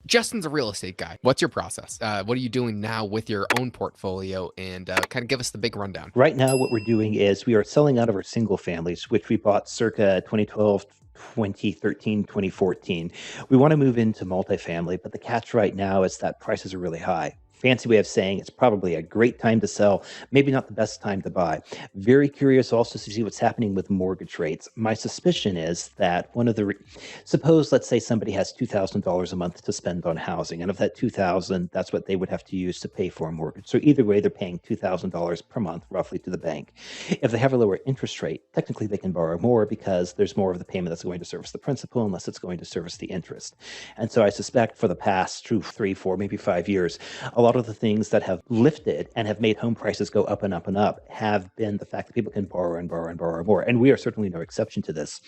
Justin's a real estate guy. What's your process? What are you doing now with your own portfolio? And kind of give us the big rundown. Right now, what we're doing is we are selling out of our single families, which we bought circa 2012, 2013, 2014. We want to move into multifamily, but the catch right now is that prices are really high. Fancy way of saying it's probably a great time to sell, maybe not the best time to buy. Very curious also to see what's happening with mortgage rates. My suspicion is that suppose, let's say somebody has $2,000 a month to spend on housing, and of that $2,000, that's what they would have to use to pay for a mortgage. So either way, they're paying $2,000 per month roughly to the bank. If they have a lower interest rate, technically they can borrow more because there's more of the payment that's going to service the principal unless it's going to service the interest. And so I suspect for the past 2, 3, 4, maybe 5 years, a lot of the things that have lifted and have made home prices go up and up and up have been the fact that people can borrow and borrow and borrow more. And we are certainly no exception to this.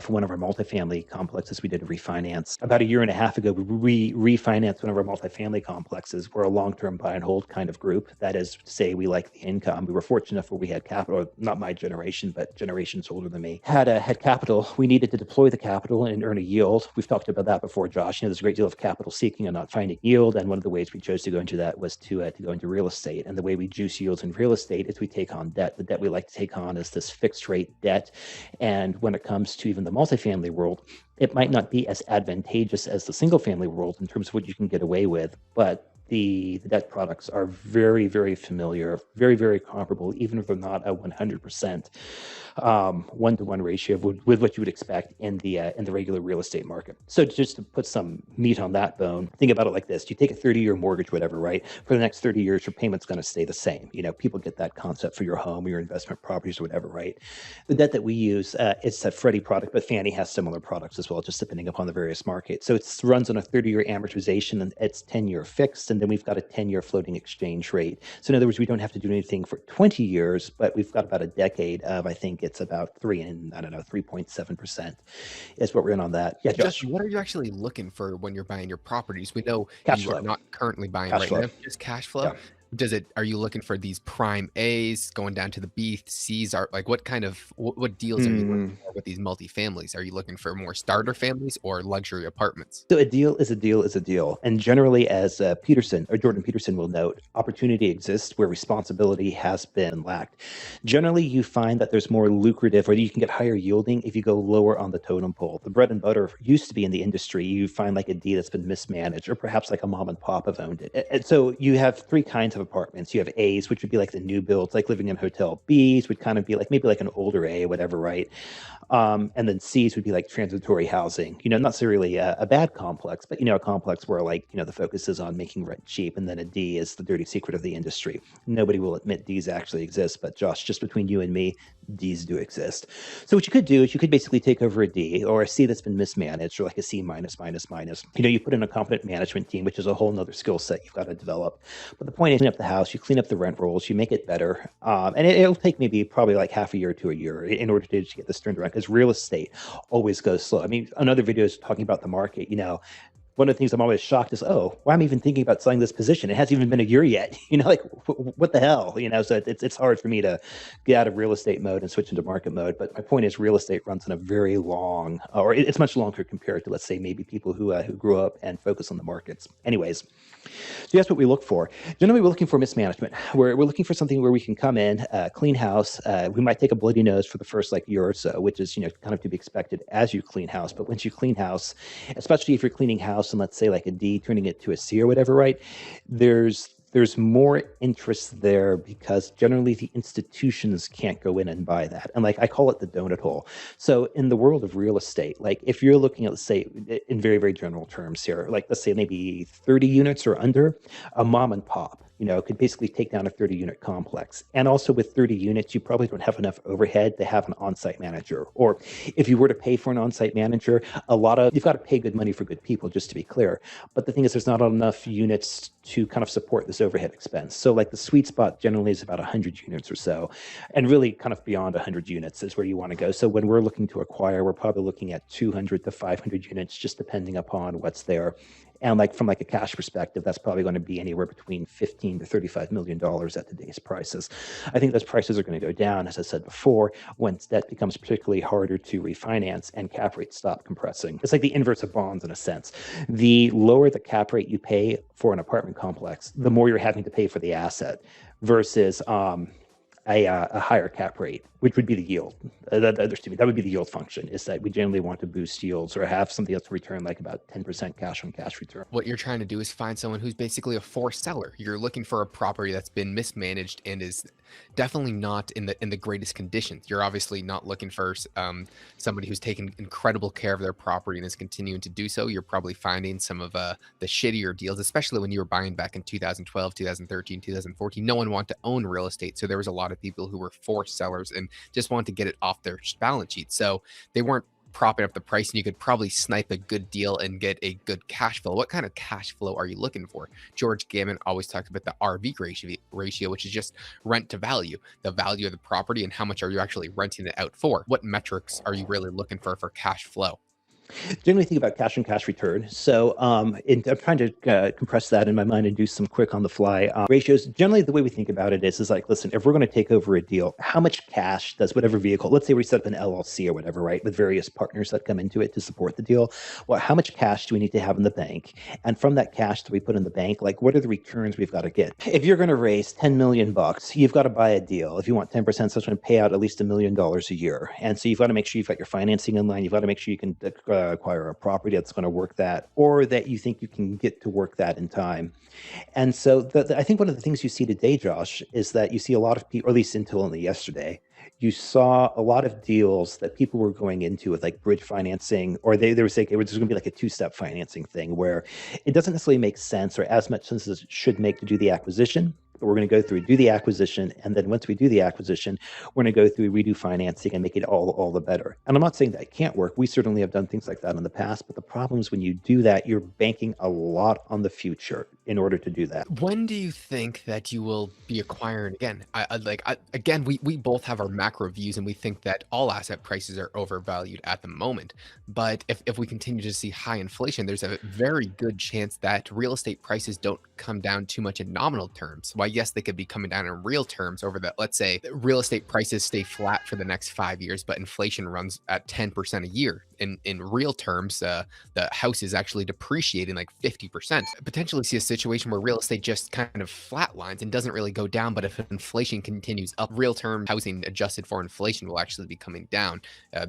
For one of our multifamily complexes, we did a refinance. About a year and a half ago, we refinanced one of our multifamily complexes. We're a long-term buy and hold kind of group. That is to say, we like the income. We were fortunate enough where we had capital, not my generation, but generations older than me, had capital. We needed to deploy the capital and earn a yield. We've talked about that before, Josh. There's a great deal of capital seeking and not finding yield. And one of the ways we chose to go into that was to go into real estate. And the way we juice yields in real estate is we take on debt. The debt we like to take on is this fixed rate debt. And when it comes to even the multifamily world, it might not be as advantageous as the single family world in terms of what you can get away with, but the debt products are very, very familiar, very, very comparable, even if they're not a 100% one-to-one ratio with what you would expect in the regular real estate market. So just to put some meat on that bone, think about it like this. You take a 30-year mortgage, whatever, right? For the next 30 years, your payment's going to stay the same. People get that concept for your home or your investment properties or whatever, right? The debt that we use, it's a Freddie product, but Fannie has similar products as well, just depending upon the various markets. So it runs on a 30-year amortization, and it's 10-year fixed, and then we've got a 10-year floating exchange rate. So in other words, we don't have to do anything for 20 years, but we've got about a decade of, I think it's about 3.7% is what we're in on that. Yeah, Josh. Justin, what are you actually looking for when you're buying your properties? We know Cash you flow. are not currently buying Cash right flow. now, just cash flow. Yeah. Are you looking for these prime A's going down to the B, C's? Are like what deals are you looking for with these multifamilies? Are you looking for more starter families or luxury apartments? So a deal is a deal is a deal. And generally, as Jordan Peterson will note, opportunity exists where responsibility has been lacked. Generally, you find that there's more lucrative, or you can get higher yielding if you go lower on the totem pole. The bread and butter used to be in the industry. You find like a D that's been mismanaged, or perhaps like a mom and pop have owned it. And so you have three kinds of apartments. You have A's, which would be like the new builds, like living in a hotel. B's would kind of be like maybe like an older A, whatever, right? And then C's would be like transitory housing, not necessarily a bad complex, but, a complex where like, the focus is on making rent cheap. And then a D is the dirty secret of the industry. Nobody will admit D's actually exist, but Josh, just between you and me, D's do exist. So what you could do is you could basically take over a D or a C that's been mismanaged, or like a C minus, minus, minus. You put in a competent management team, which is a whole nother skill set you've got to develop. But the point is, clean up the house, you clean up the rent rolls, you make it better. And it'll take maybe probably like half a year to a year in order to get this turned around, because real estate always goes slow. I mean, another video is talking about the market, one of the things I'm always shocked is, why I'm even thinking about selling this position. It hasn't even been a year yet. Like, what the hell? So it's hard for me to get out of real estate mode and switch into market mode. But my point is, real estate runs on a very long, or it's much longer compared to, let's say, maybe people who grew up and focus on the markets. Anyways, so that's what we look for. Generally, we're looking for mismanagement. We're looking for something where we can come in, clean house. We might take a bloody nose for the first year or so, which is kind of to be expected as you clean house. But once you clean house, especially if you're cleaning house and let's say like a D, turning it to a C or whatever, right? There's more interest there because generally the institutions can't go in and buy that. And I call it the donut hole. So in the world of real estate, if you're looking at, let's say in very, very general terms here, let's say maybe 30 units or under, a mom and pop, could basically take down a 30-unit complex. And also with 30 units, you probably don't have enough overhead to have an on-site manager. Or if you were to pay for an on-site manager, you've got to pay good money for good people, just to be clear. But the thing is, there's not enough units to kind of support this overhead expense. So the sweet spot generally is about 100 units or so. And really kind of beyond 100 units is where you want to go. So when we're looking to acquire, we're probably looking at 200 to 500 units, just depending upon what's there. And like from like a cash perspective, that's probably going to be anywhere between 15 to $35 million at today's prices. I think those prices are going to go down, as I said before, once debt becomes particularly harder to refinance and cap rates stop compressing. It's like the inverse of bonds in a sense. The lower the cap rate you pay for an apartment complex, the more you're having to pay for the asset versus a higher cap rate, which would be the yield. That would be the yield function, is that we generally want to boost yields or have something that's return like about 10% cash on cash return. What you're trying to do is find someone who's basically a forced seller. You're looking for a property that's been mismanaged and is definitely not in the greatest conditions. You're obviously not looking for somebody who's taken incredible care of their property and is continuing to do so. You're probably finding some of the shittier deals, especially when you were buying back in 2012, 2013, 2014. No one wanted to own real estate, so there was a lot of people who were forced sellers and just wanted to get it off their balance sheet. So they weren't propping up the price, and you could probably snipe a good deal and get a good cash flow. What kind of cash flow are you looking for? George Gammon always talks about the RV ratio, which is just rent to value, the value of the property and how much are you actually renting it out for. What metrics are you really looking for cash flow? Generally think about cash on cash return. So I'm trying to compress that in my mind and do some quick on the fly ratios. Generally, the way we think about it is like, listen, if we're going to take over a deal, how much cash does whatever vehicle, let's say we set up an LLC or whatever, right, with various partners that come into it to support the deal. Well, how much cash do we need to have in the bank? And from that cash that we put in the bank, like what are the returns we've got to get? If you're going to raise 10 million bucks, you've got to buy a deal. If you want 10%, so it's going to pay out at least $1 million a year. And so you've got to make sure you've got your financing in line. You've got to make sure you can acquire a property that's going to work that, or that you think you can get to work that in time. And so I think one of the things you see today, Josh, is that you see a lot of people, or at least until only yesterday, you saw a lot of deals that people were going into with like bridge financing, or they were saying it was going to be like a two-step financing thing where it doesn't necessarily make sense or as much sense as it should make to do the acquisition. But we're going to go through, do the acquisition, and then once we do the acquisition, we're going to go through, redo financing, and make it all the better. And I'm not saying that it can't work. We certainly have done things like that in the past, but the problem is when you do that, you're banking a lot on the future in order to do that. When do you think that you will be acquiring again? Again, we both have our macro views, and we think that all asset prices are overvalued at the moment. But if we continue to see high inflation, there's a very good chance that real estate prices don't come down too much in nominal terms. Why, yes, they could be coming down in real terms over the, let's say, real estate prices stay flat for the next 5 years, but inflation runs at 10% a year. In real terms, the house is actually depreciating like 50%. Potentially see a situation where real estate just kind of flatlines and doesn't really go down. But if inflation continues up, real term housing adjusted for inflation will actually be coming down.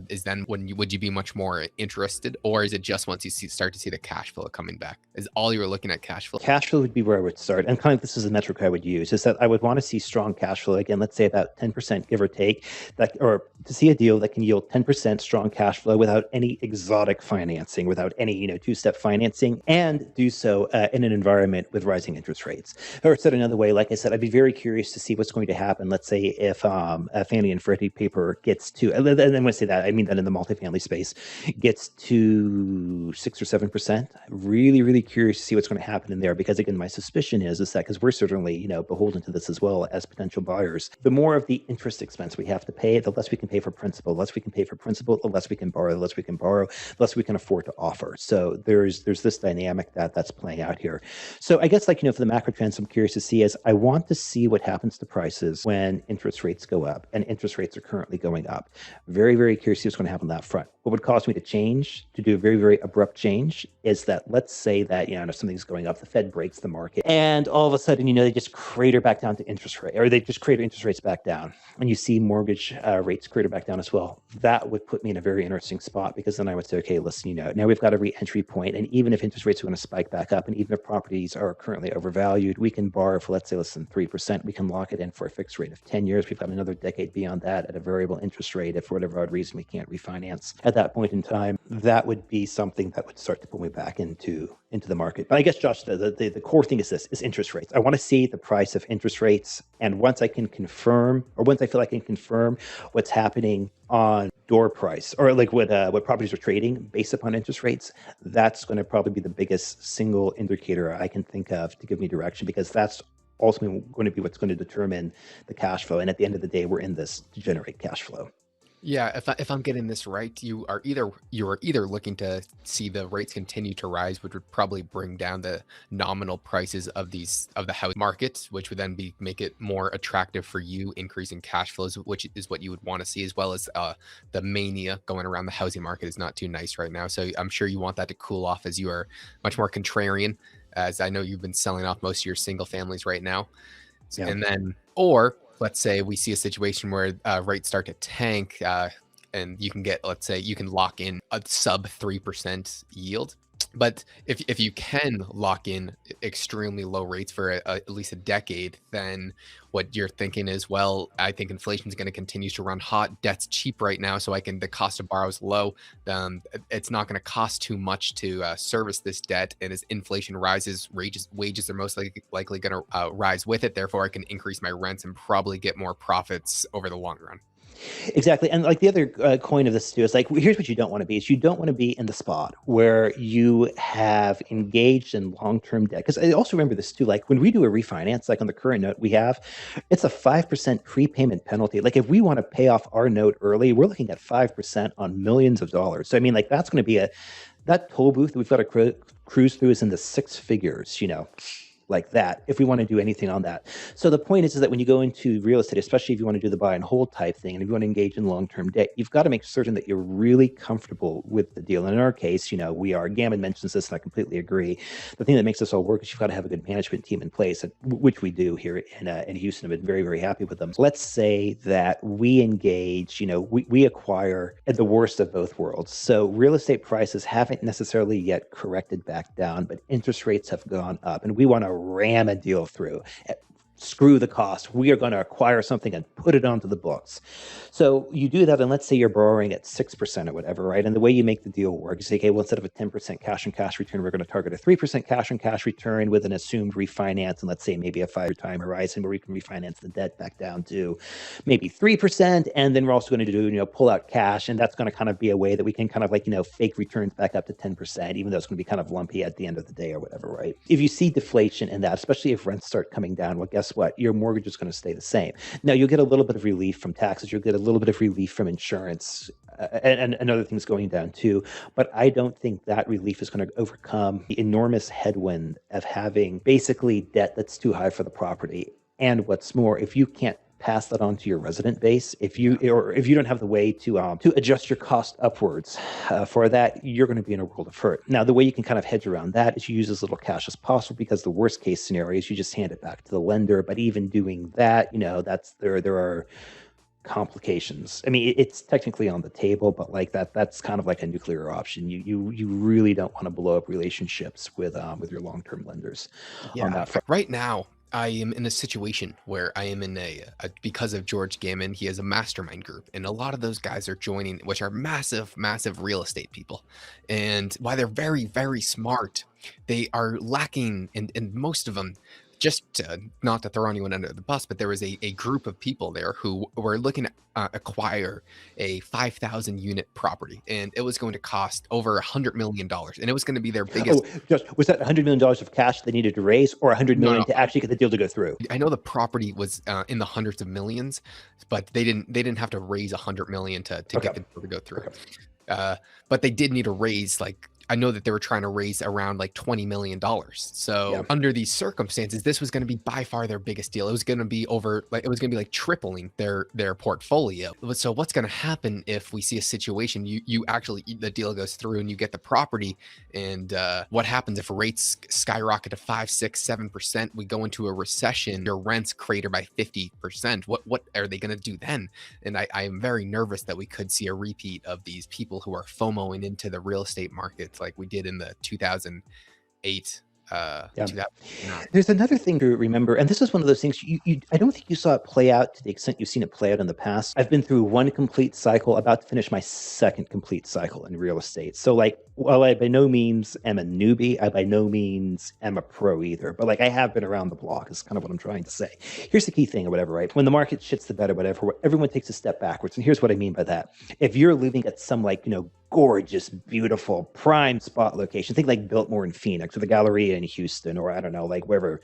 Is then when would you be much more interested, or is it just once you start to see the cash flow coming back? Is all you were looking at cash flow? Cash flow would be where I would start, and kind of this is a metric I would use, is that I would want to see strong cash flow again. Let's say about 10%, give or take, that, or to see a deal that can yield 10% strong cash flow without any exotic financing, without any two-step financing, and do so in an environment with rising interest rates. Or said another way, like I said, I'd be very curious to see what's going to happen. Let's say if Fannie and Freddie paper gets to, and then when I say that, I mean that in the multifamily space, gets to 6 or 7%. Really, really curious to see what's going to happen in there, because again, my suspicion is that because we're certainly beholden to this as well as potential buyers, the more of the interest expense we have to pay, the less we can pay for principal. The less we can pay for principal, the less we can borrow. The less we can borrow, the less we can afford to offer. So there's this dynamic that's playing out here. So I guess for the macro trends, I'm curious to see is I want to see what happens to prices when interest rates go up, and interest rates are currently going up. Very, very curious to see what's going to happen on that front. What would cause me to change, to do a very, very abrupt change, is that let's say that if something's going up, the Fed breaks the market, and all of a sudden they just crater back down to interest rate, or they just crater interest rates back down, and you see mortgage rates crater back down as well. That would put me in a very interesting spot, because then I would say, okay, listen, now we've got a re-entry point, and even if interest rates are going to spike back up, and even if properties are currently overvalued, we can borrow for, let's say, less than 3%. We can lock it in for a fixed rate of 10 years. We've got another decade beyond that at a variable interest rate if for whatever odd reason we can't refinance at that point in time. That would be something that would start to pull me back into the market. But I guess, Josh, the core thing is interest rates. I want to see the price of interest rates, and once I can confirm, or once I feel I can confirm what's happening on door price, or like what properties are trading based upon interest rates, that's going to probably be the biggest single indicator I can think of to give me direction, because that's ultimately going to be what's going to determine the cash flow. And at the end of the day, we're in this to generate cash flow. Yeah, if I'm getting this right, you are either looking to see the rates continue to rise, which would probably bring down the nominal prices of the house market, which would then be make it more attractive for you, increasing cash flows, which is what you would want to see, as well as the mania going around the housing market is not too nice right now. So I'm sure you want that to cool off, as you are much more contrarian, as I know you've been selling off most of your single families right now. Yeah. And then, or let's say we see a situation where rates start to tank, and you can get, let's say, you can lock in a sub 3% yield. But if you can lock in extremely low rates for at least a decade, then what you're thinking is, well, I think inflation is going to continue to run hot. Debt's cheap right now, so the cost to borrow is low. It's not going to cost too much to service this debt, and as inflation rises, wages are most likely going to rise with it. Therefore, I can increase my rents and probably get more profits over the long run. Exactly. And like the other coin of this too is like, here's what you don't want to be is you don't want to be in the spot where you have engaged in long-term debt. Because I also remember this too, like when we do a refinance, like on the current note we have, it's a 5% prepayment penalty. Like if we want to pay off our note early, we're looking at 5% on millions of dollars. So I mean, like that's going to be that toll booth that we've got to cruise through is in the six figures, like that, if we want to do anything on that. So the point is that when you go into real estate, especially if you want to do the buy and hold type thing, and if you want to engage in long-term debt, you've got to make certain that you're really comfortable with the deal. And in our case, we are, Gammon mentions this, and I completely agree. The thing that makes this all work is you've got to have a good management team in place, which we do here in Houston. I've been very, very happy with them. Let's say that we engage, we acquire at the worst of both worlds. So real estate prices haven't necessarily yet corrected back down, but interest rates have gone up, and we want to ram a deal through. Screw the cost. We are going to acquire something and put it onto the books. So you do that, and let's say you're borrowing at 6% or whatever, right? And the way you make the deal work, you say, okay, well, instead of a 10% cash on cash return, we're going to target a 3% cash on cash return with an assumed refinance, and let's say maybe a 5-year time horizon where we can refinance the debt back down to maybe 3%. And then we're also going to do, pull out cash, and that's going to kind of be a way that we can kind of like, fake returns back up to 10%, even though it's going to be kind of lumpy at the end of the day or whatever, right? If you see deflation in that, especially if rents start coming down, well, guess what? Your mortgage is going to stay the same. Now, you'll get a little bit of relief from taxes. You'll get a little bit of relief from insurance and other things going down too. But I don't think that relief is going to overcome the enormous headwind of having basically debt that's too high for the property. And what's more, if you can't pass that on to your resident base, if you don't have the way to adjust your cost upwards for that, you're going to be in a world of hurt. Now, the way you can kind of hedge around that is you use as little cash as possible, because the worst case scenario is you just hand it back to the lender. But even doing that, there are complications. I mean, it's technically on the table, but like that's kind of like a nuclear option. You really don't want to blow up relationships with your long-term lenders on Yeah, that front. right now I am in a situation where I am in because of George Gammon, he has a mastermind group, and a lot of those guys are joining, which are massive, massive real estate people. And while they're very, very smart, they are lacking, and most of them, just not to throw anyone under the bus, but there was a group of people there who were looking to acquire a 5,000 unit property, and it was going to cost over $100 million, and it was going to be their Oh, biggest. just was that $100 million of cash they needed to raise, or 100 No, million no, to actually get the deal to go through? I know the property was in the hundreds of millions, but they didn't have to raise 100 million to Okay. get the deal to go through. Okay. But they did need to raise, like, I know that they were trying to raise around like $20 million. Yeah. So under these circumstances, this was going to be by far their biggest deal. It was going to be like tripling their portfolio. So what's going to happen if we see a situation, you actually, the deal goes through and you get the property, and what happens if rates skyrocket to 5, 6, 7%? We go into a recession, your rents crater by 50%. What are they going to do then? And I am very nervous that we could see a repeat of these people who are FOMOing into the real estate markets like we did in the 2008, Yeah. 2009. There's another thing to remember, and this is one of those things I don't think you saw it play out to the extent you've seen it play out in the past. I've been through one complete cycle, about to finish my second complete cycle in real estate. So like, while I by no means am a newbie, I by no means am a pro either. But like, I have been around the block is kind of what I'm trying to say. Here's the key thing or whatever, right? When the market shits the bed or whatever, everyone takes a step backwards. And here's what I mean by that. If you're living at some like, gorgeous, beautiful, prime spot location, think like Biltmore in Phoenix or the Galleria in Houston, or I don't know, like wherever,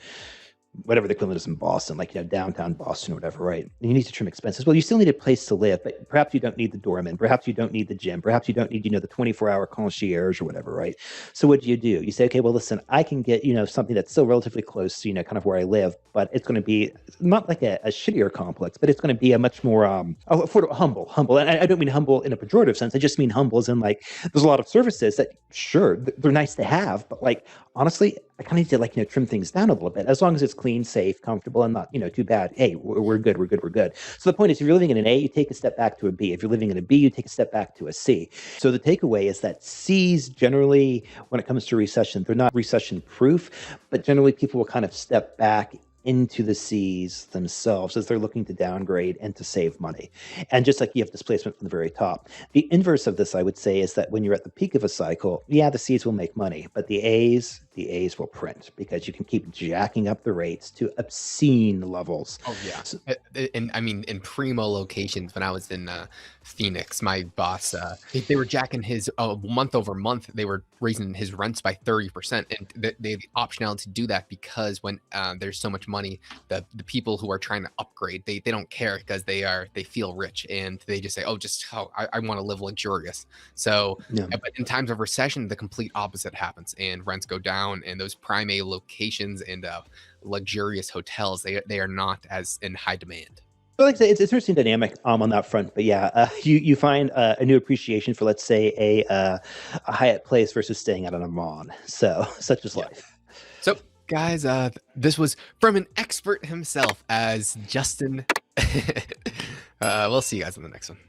whatever the equivalent is in Boston, like, downtown Boston or whatever, right? And you need to trim expenses. Well, you still need a place to live, but perhaps you don't need the doorman. Perhaps you don't need the gym. Perhaps you don't need, the 24-hour concierge or whatever, right? So what do? You say, okay, well, listen, I can get, something that's still relatively close to, kind of where I live, but it's going to be not like a shittier complex, but it's going to be a much more affordable, humble. And I don't mean humble in a pejorative sense. I just mean humble as in, like, there's a lot of services that, sure, they're nice to have, but, like, honestly, I kind of need to, like, trim things down a little bit, as long as it's clean, safe, comfortable, and not, too bad. Hey, we're good, we're good, we're good. So the point is, if you're living in an A, you take a step back to a B. If you're living in a B, you take a step back to a C. So the takeaway is that C's generally, when it comes to recession, they're not recession proof, but generally people will kind of step back into the C's themselves as they're looking to downgrade and to save money. And just like you have displacement from the very top. The inverse of this, I would say, is that when you're at the peak of a cycle, yeah, the C's will make money, but the A's will print, because you can keep jacking up the rates to obscene levels. Oh yeah, So, and I mean in primo locations. When I was in Phoenix, my boss they were jacking his month over month. They were raising his rents by 30%, and they have the optionality to do that because when there's so much money, the people who are trying to upgrade, they don't care because they feel rich and they just say, I want to live luxurious. So yeah. but in times of recession, the complete opposite happens, and rents go down, and those prime A locations and luxurious hotels, they are not as in high demand. But like I say, it's an interesting dynamic on that front. But yeah, you find a new appreciation for, let's say, a Hyatt Place versus staying at an Amman. So such is Yeah. life. So guys, this was from an expert himself as Justin. We'll see you guys on the next one.